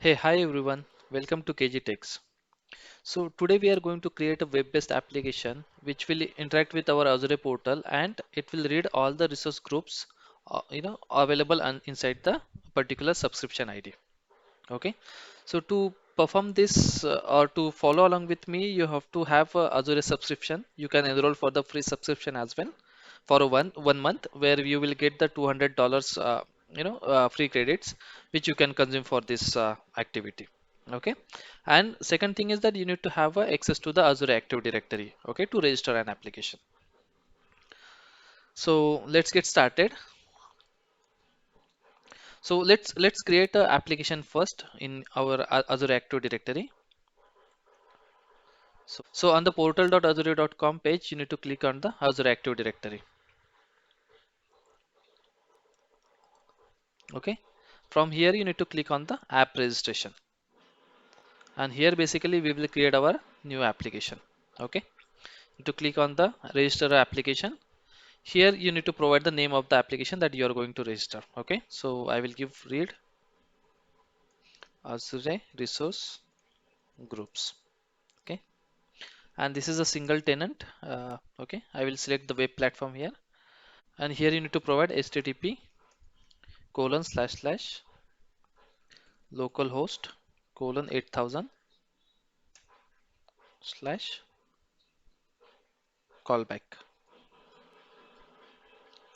Hey, hi everyone. Welcome to KG Techs. So today we are going to create a web-based application which will interact with our Azure portal and it will read all the resource groups available inside the particular subscription ID. Okay. So to perform this or to follow along with me, you have to have a Azure subscription. You can enroll for the free subscription as well for a one month where you will get the $200 free credits which you can consume for this activity. Okay. And second thing is that you need to have access to the Azure Active Directory. Okay, to register an application. So let's get started. So let's create a application first in our Azure Active Directory. So on the portal.azure.com page, you need to click on the Azure Active Directory. Okay. From here, you need to click on the app registration. And here basically we will create our new application. Okay. To click on the register application. Here you need to provide the name of the application that you are going to register. Okay. So I will give read Azure resource groups. Okay. And this is a single tenant. Okay. I will select the web platform here. And here you need to provide HTTP colon slash slash localhost colon 8000 slash callback.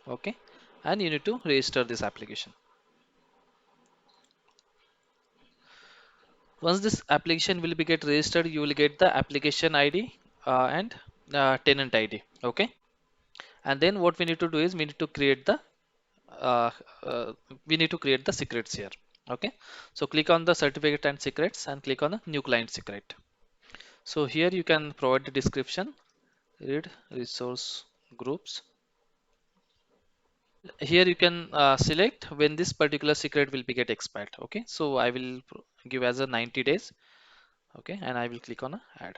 Okay. And you need to register this application. Once this application will be get registered, you will get the application ID and tenant ID. Okay. And then what we need to do is we need to create the uh, uh, secrets here. Okay. So click on the certificate and secrets and click on the new client secret. So here you can provide the description, read resource groups. Here you can select when this particular secret will be get expired. Okay, so I will give as a 90 days. Okay, and I will click on a add.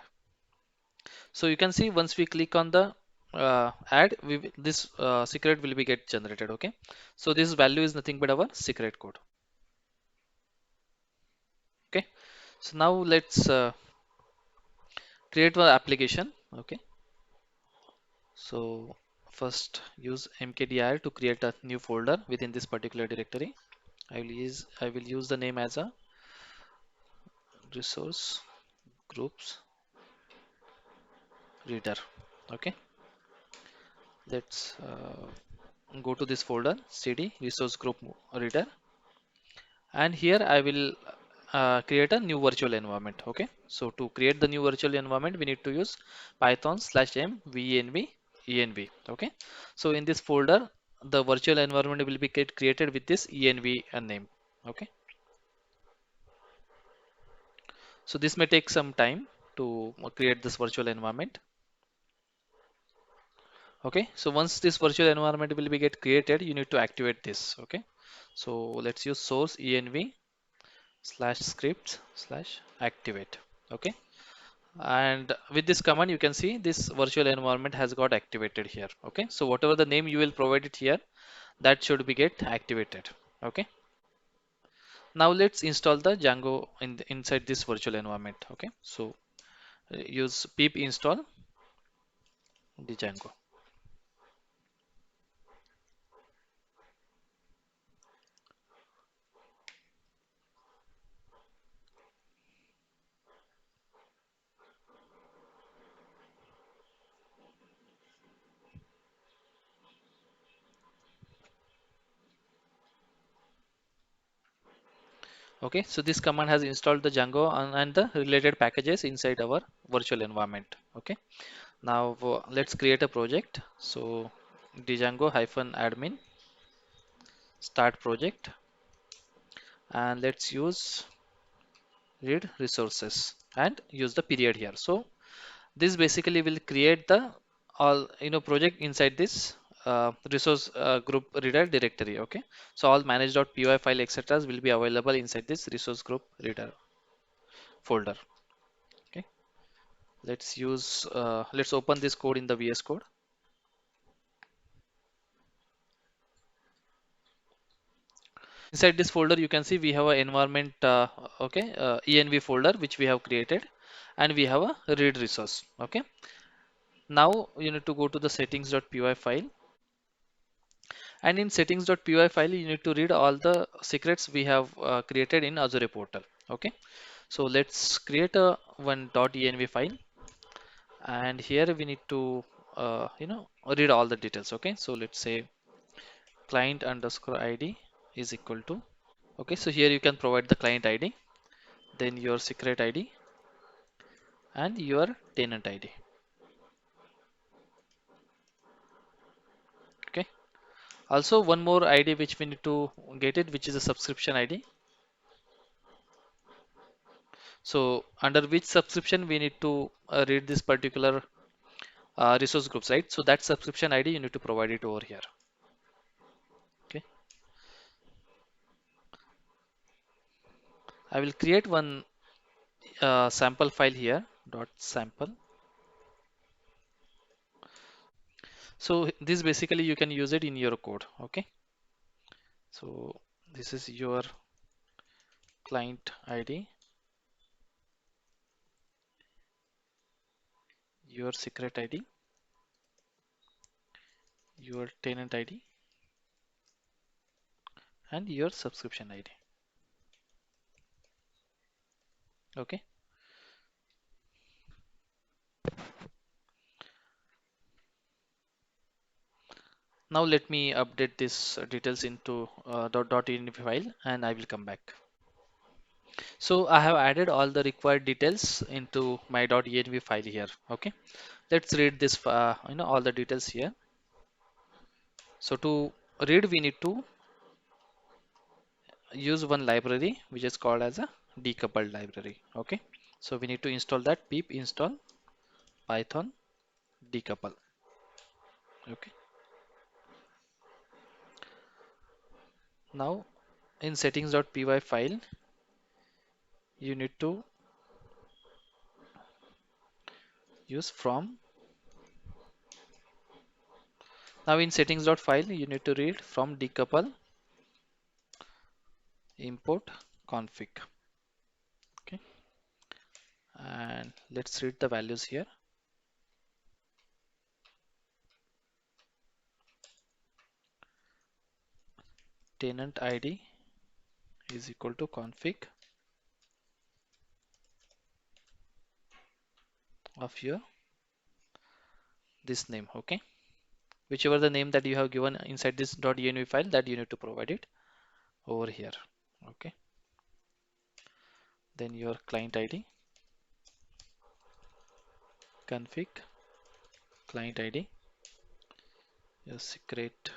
So you can see once we click on the add, this secret will be get generated. Okay, so this value is nothing but our secret code. Okay, so now let's create our application. Okay, so first use mkdir to create a new folder within this particular directory. I will use the name as a resource groups reader. Okay, let's go to this folder cd resource group reader, and here I will create a new virtual environment. Okay, so to create the new virtual environment we need to use python slash m venv env. Okay, so in this folder the virtual environment will be created with this env name. Okay, so this may take some time to create this virtual environment. Okay, so once this virtual environment will be get created, you need to activate this. Okay, so let's use source env slash scripts slash activate. Okay, and with this command you can see this virtual environment has got activated here. Okay, so whatever the name you will provide it here, that should be get activated. Okay, now let's install the Django inside this virtual environment. Okay, so use pip install the Django. Okay, so this command has installed the Django and the related packages inside our virtual environment. Okay, now let's create a project. So Django hyphen admin start project, and let's use read resources and use the period here. So this basically will create the all project inside this resource group reader directory. Okay, so all manage.py file etc will be available inside this resource group reader folder. Okay, let's open this code in the VS Code. Inside this folder you can see we have a environment okay env folder which we have created, and we have a read resource. Okay, now you need to go to the settings.py file, and in settings.py file you need to read all the secrets we have created in Azure portal. Okay, so let's create a one .env file, and here we need to read all the details. Okay, so let's say client underscore id is equal to, okay, so here you can provide the client id, then your secret id and your tenant id. Okay, also one more id which we need to get it, which is a subscription id. So under which subscription we need to read this particular resource groups, right? So that subscription id you need to provide it over here. Okay, I will create one sample file here, dot sample. So this basically you can use it in your code. Okay, so this is your client id, your secret id, your tenant id and your subscription id. Okay, now let me update this details into .env file, and I will come back. So I have added all the required details into my .env file here. Okay, let's read this all the details here. So to read we need to use one library which is called as a decoupled library. Okay, so we need to install that, pip install python decouple. Okay, now in settings.py file you need to use from. Now in settings.file you need to read from decouple import config. Okay, and let's read the values here. Tenant id is equal to config of your this name. Okay, whichever the name that you have given inside this .env file, that you need to provide it over here. Okay, then your client id config client id, your secret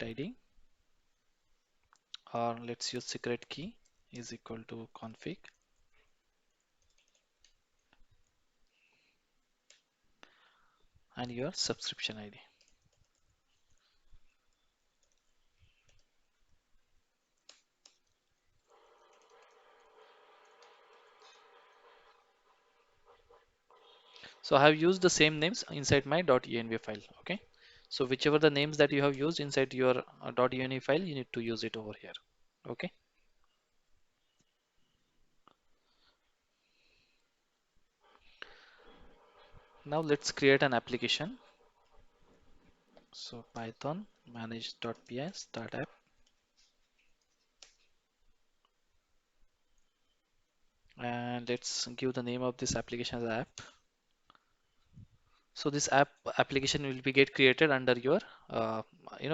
id, or let's use secret key is equal to config, and your subscription id. So I have used the same names inside my .env file. Okay, so whichever the names that you have used inside your .env file, you need to use it over here. Okay, now let's create an application. So python manage.py start app, and let's give the name of this application as app. So this application will be get created under your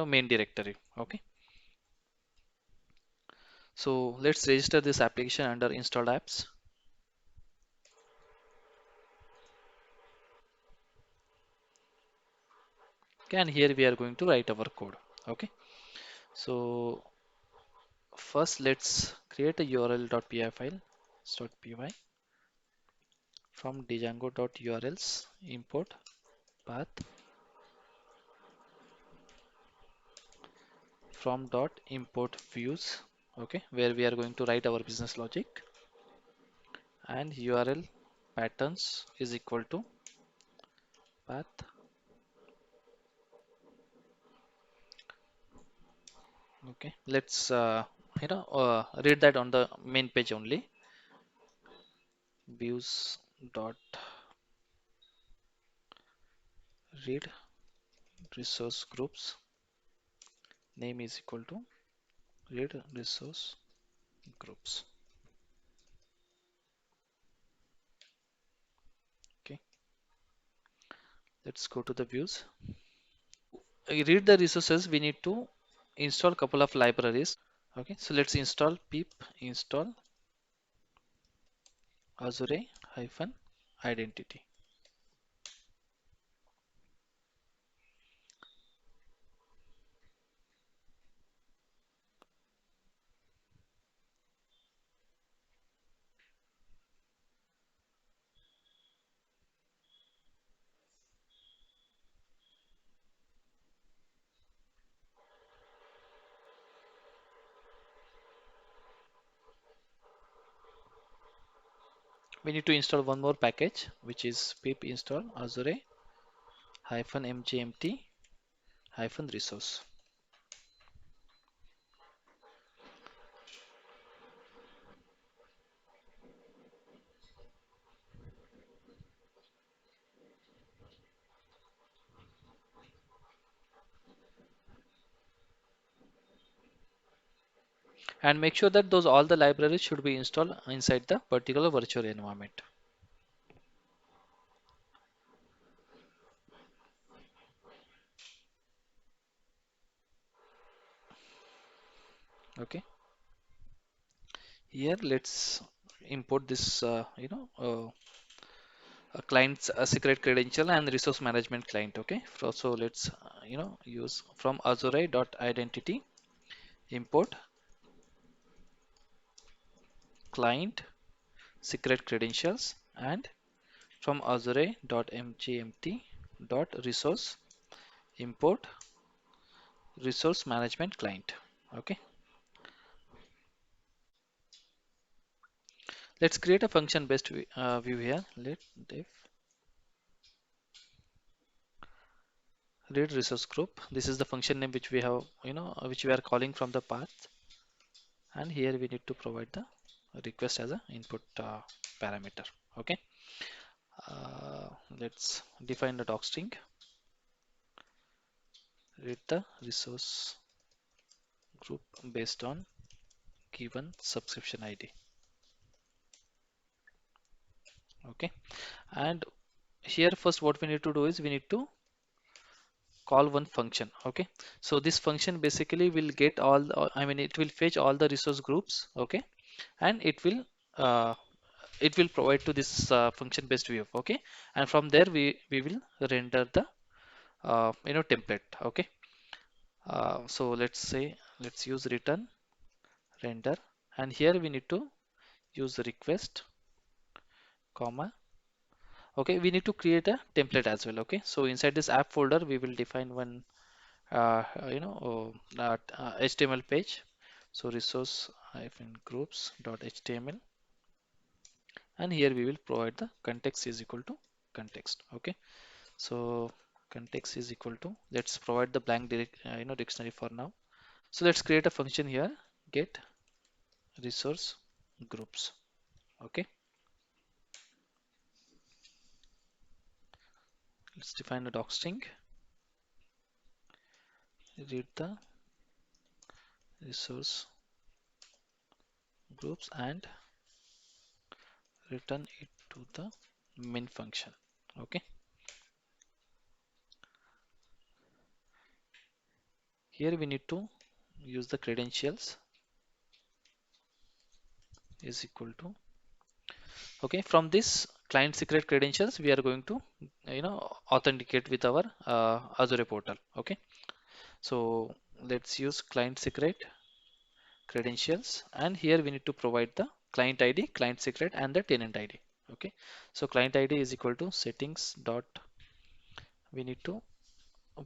main directory. Okay, so let's register this application under installed apps. Okay, and here we are going to write our code. Okay, so first let's create a url.py file .py from django.urls import path from dot import views. Okay, where we are going to write our business logic, and url patterns is equal to path Okay, let's read that on the main page only. Views dot read resource groups name is equal to read resource groups. Okay, let's go to the views. Read the resources, we need to install couple of libraries. Okay, so let's install pip install Azure hyphen identity. We need to install one more package, which is pip install Azure hyphen mgmt hyphen resource. And make sure that those all the libraries should be installed inside the particular virtual environment. Okay, here let's import this a client's a secret credential and resource management client. Okay, so let's use from Azure dot identity import client secret credentials, and from Azure dot mgmt dot resource import resource management client. Okay, let's create a function based view here. Let def read resource group. This is the function name which we have, which we are calling from the path, and here we need to provide the request as a input parameter. Okay, uh, let's define the doc string. Read the resource group based on given subscription ID. Okay, and here first what we need to do is we need to call one function. Okay, so this function basically will get I mean it will fetch all the resource groups. Okay, and uh, it will provide to this function based view. Okay, and from there we will render the template. Okay, so let's use return render, and here we need to use the request comma. Okay, we need to create a template as well. Okay, so inside this app folder we will define one HTML page. So resource hyphen groups dot html, and here we will provide the context is equal to context. Okay, so context is equal to, let's provide the blank dictionary for now. So let's create a function here, get resource groups. Okay, let's define a doc string, read the resource groups and return it to the main function. Okay, here we need to use the credentials is equal to, okay, from this client secret credentials we are going to authenticate with our Azure portal. Okay, so let's use client secret credentials, and here we need to provide the client ID, client secret, and the tenant ID. Okay, so client ID is equal to settings dot, we need to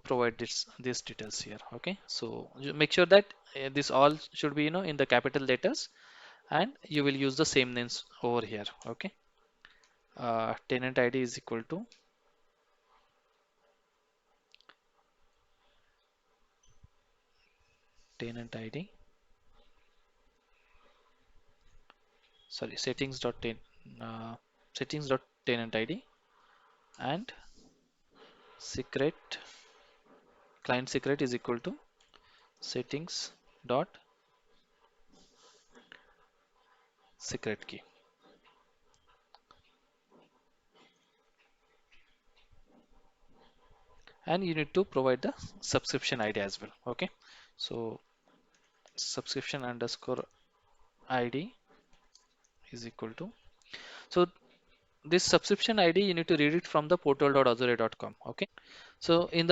provide these details here. Okay, so you make sure that this all should be in the capital letters, and you will use the same names over here. Okay, tenant ID is equal to, tenant ID, sorry, uh, settings dot tenant ID and secret client secret is equal to settings dot secret key. And you need to provide the subscription ID as well. Okay, so subscription underscore ID is equal to, so this subscription ID you need to read it from the portal.azure.com. Okay, so in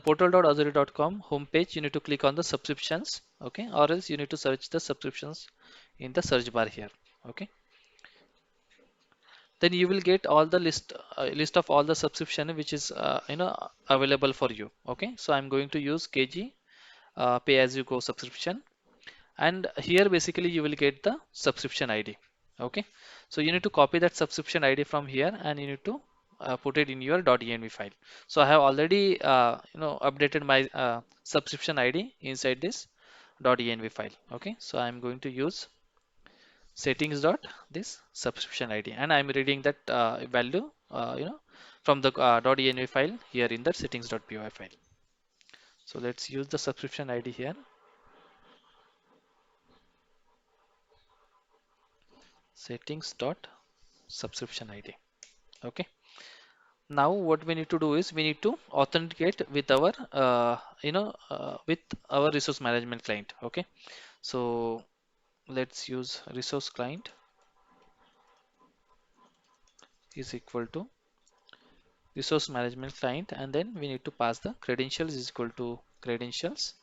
portal.azure.com homepage you need to click on the subscriptions. Okay, or else you need to search the subscriptions in the search bar here. Okay, then you will get all the list of all the subscription which is available for you. Okay, so I'm going to use KG pay as you go subscription, and here basically you will get the subscription ID. Okay, so you need to copy that subscription ID from here and you need to put it in your .env file. So I have already updated my subscription ID inside this .env file. Okay, so I'm going to use settings dot this subscription ID, and I'm reading that value from the .env file here in the settings.py file. So let's use the subscription ID here, settings dot subscription ID. Okay, now what we need to do is we need to authenticate with our with our resource management client. Okay, so let's use resource client is equal to resource management client, and then we need to pass the credentials is equal to credentials,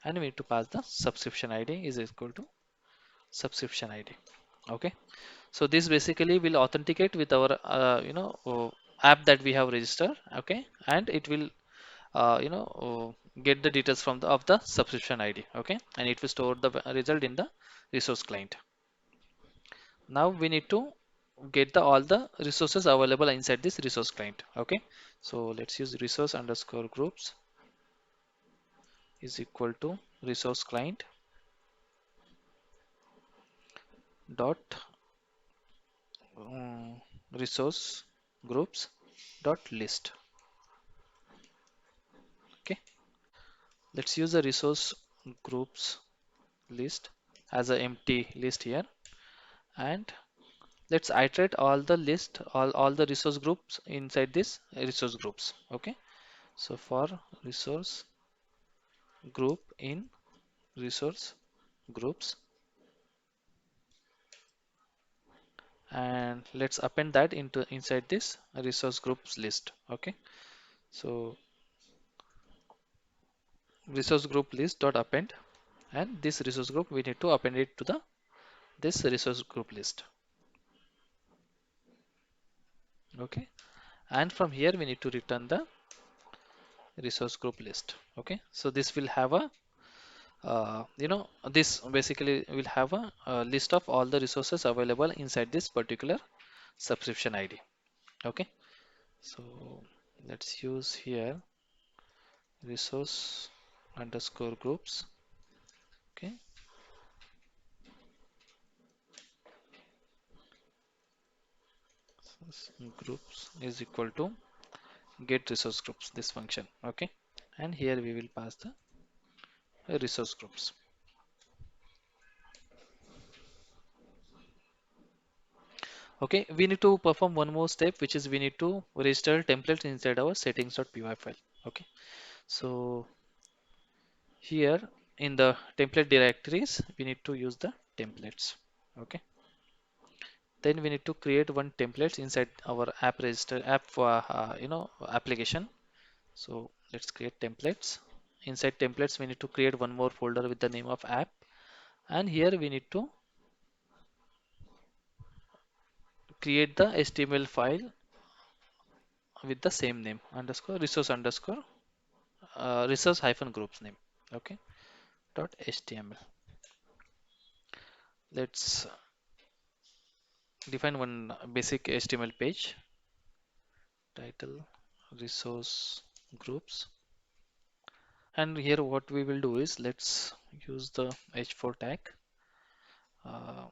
and we need to pass the subscription ID is equal to subscription ID. Okay, so this basically will authenticate with our app that we have registered. Okay, and it will get the details from the of the subscription ID. Okay, and it will store the result in the resource client. Now we need to get the all the resources available inside this resource client. Okay, so let's use resource underscore groups is equal to resource client dot um, resource groups dot list. Okay, let's use the resource groups list as an empty list here, and let's iterate all the list all the resource groups inside this resource groups. Okay, so for resource group in resource groups, and let's append that into inside this resource groups list. Okay, so resource group list dot append, and this resource group we need to append it to the this resource group list. Okay, and from here we need to return the resource group list. Okay, so this will have a this basically will have a list of all the resources available inside this particular subscription ID. Okay, so let's use here resource underscore groups. Okay, groups is equal to get resource groups, this function. Okay, and here we will pass the resource groups. Okay, we need to perform one more step, which is we need to register templates inside our settings.py file. Okay, so here in the template directories we need to use the templates. Okay, then we need to create one templates inside our app register app application. So let's create templates. Inside templates we need to create one more folder with the name of app, and here we need to create the HTML file with the same name underscore resource underscore resource hyphen groups name. Okay, dot html. Let's define one basic HTML page. Title resource groups, And here what we will do is let's use the h4 tag, uh,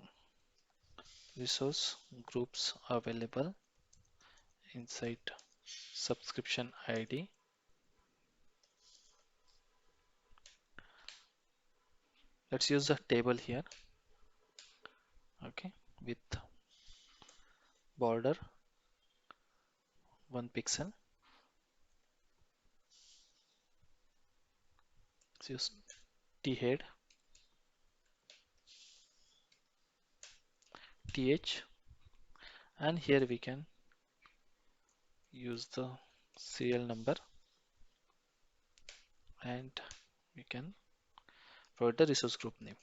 resource groups available inside subscription ID. Let's use the table here, okay, with border 1 pixel. Let's use t head, th, and here we can use the serial number, and we can provide the resource group name.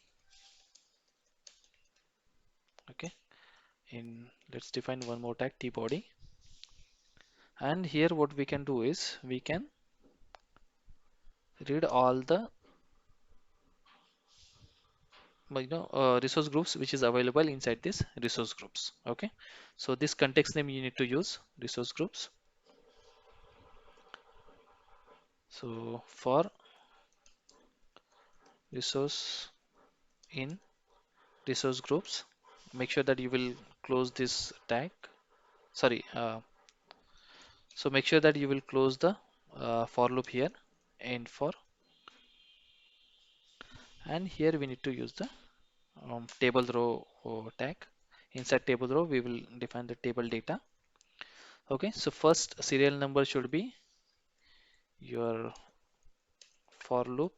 Okay, in let's define one more tag, t body, and here what we can do is we can read all the resource groups which is available inside this resource groups. Okay, so this context name you need to use resource groups. So for resource in resource groups, make sure that you will close this tag, sorry, so make sure that you will close the for loop here, and for, and here we need to use the table row tag. Inside table row we will define the table data. Okay, so first serial number should be your for loop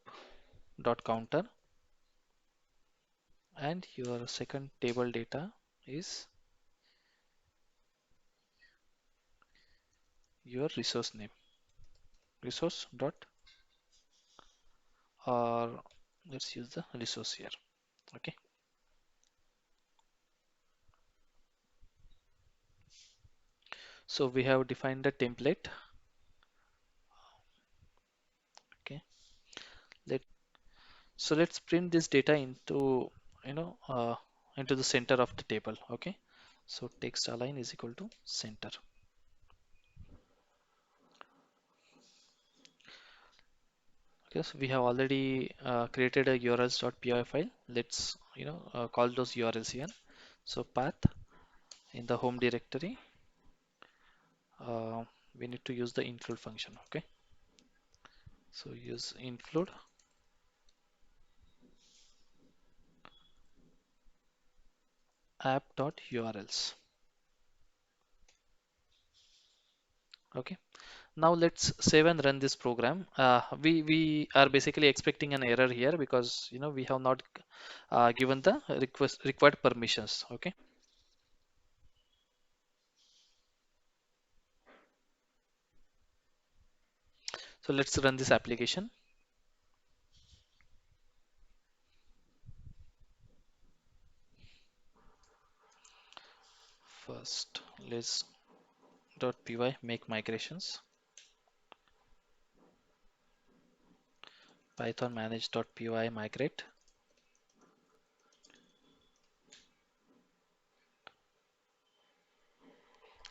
dot counter, and your second table data is your resource name, resource dot, or let's use the resource here. Okay, so we have defined the template. Okay, let so let's print this data into you know uh, into the center of the table. Okay, so text align is equal to center. Okay, so we have already created a urls.py file. Let's call those urls here. So path in the home directory, uh, we need to use the include function. Okay, so use include app.urls. Okay, now let's save and run this program. We are basically expecting an error here because we have not given the required permissions. Okay, so let's run this application. First, let's .py make migrations. Python manage.py migrate.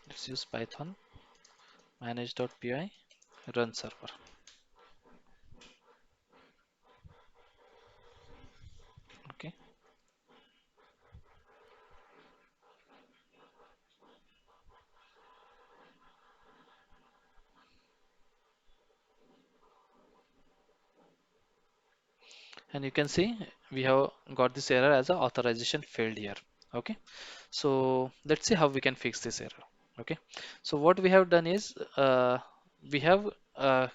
Let's use Python manage.py run server. Okay, and you can see we have got this error as a authorization failed here. Okay, so let's see how we can fix this error. Okay, so what we have done is we have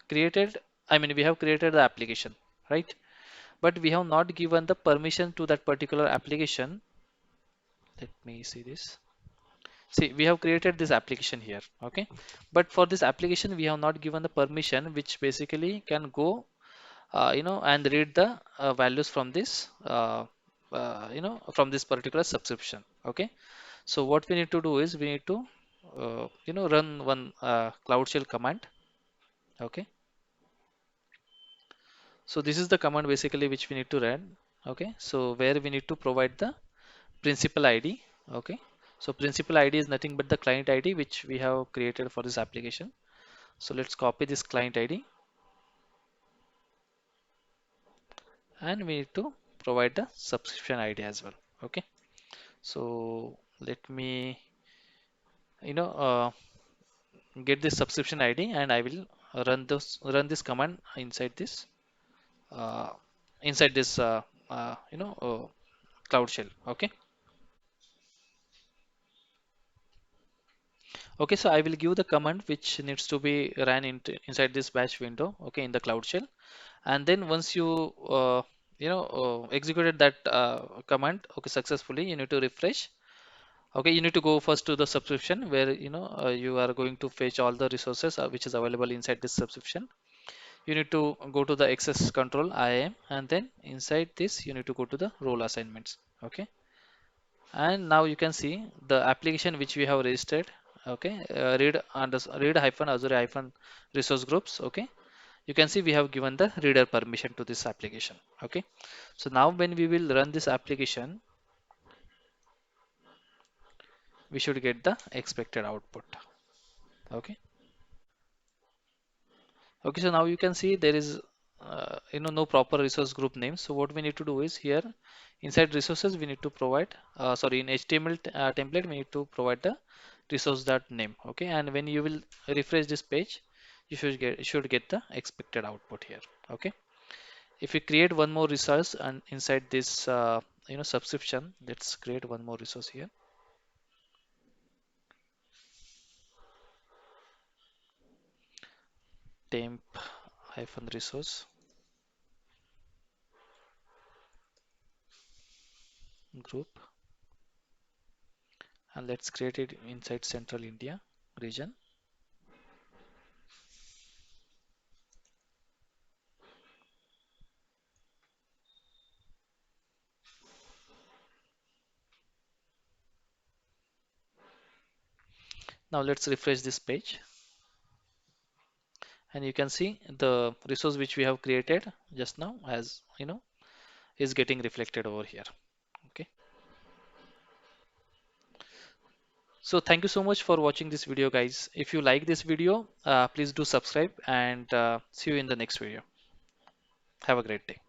created, we have created the application, right? But we have not given the permission to that particular application. Let me see this. See, we have created this application here. Okay, but for this application we have not given the permission which basically can go and read the values from this from this particular subscription. Okay, so what we need to do is we need to run one cloud shell command. Okay, so this is the command basically which we need to run. Okay, so where we need to provide the principal ID. Okay, so principal ID is nothing but the client ID which we have created for this application. So let's copy this client ID. and we need to provide the subscription ID as well. Okay, so let me get this subscription ID, and I will run this command uh, inside this cloud shell. Okay. Okay, so I will give the command which needs to be ran inside this bash window, okay, in the cloud shell. And then once you executed that command, okay, successfully, you need to refresh. Okay, you need to go first to the subscription where you are going to fetch all the resources which is available inside this subscription. You need to go to the access control IAM, and then inside this you need to go to the role assignments. Okay, and now you can see the application which we have registered. Okay, read hyphen Azure hyphen resource groups. Okay, you can see we have given the reader permission to this application. Okay, so now when we will run this application, we should get the expected output. Okay. Okay, so now you can see there is no proper resource group name. So what we need to do is here inside resources we need to provide sorry, in HTML template we need to provide the resource dot name. Okay, and when you will refresh this page, you should get the expected output here. Okay, if we create one more resource and inside this subscription, let's create one more resource here. Temp hyphen resource group, and let's create it inside Central India region. Now let's refresh this page, and you can see the resource which we have created just now as is getting reflected over here. Okay, so thank you so much for watching this video, guys. If you like this video, please do subscribe, and see you in the next video. Have a great day.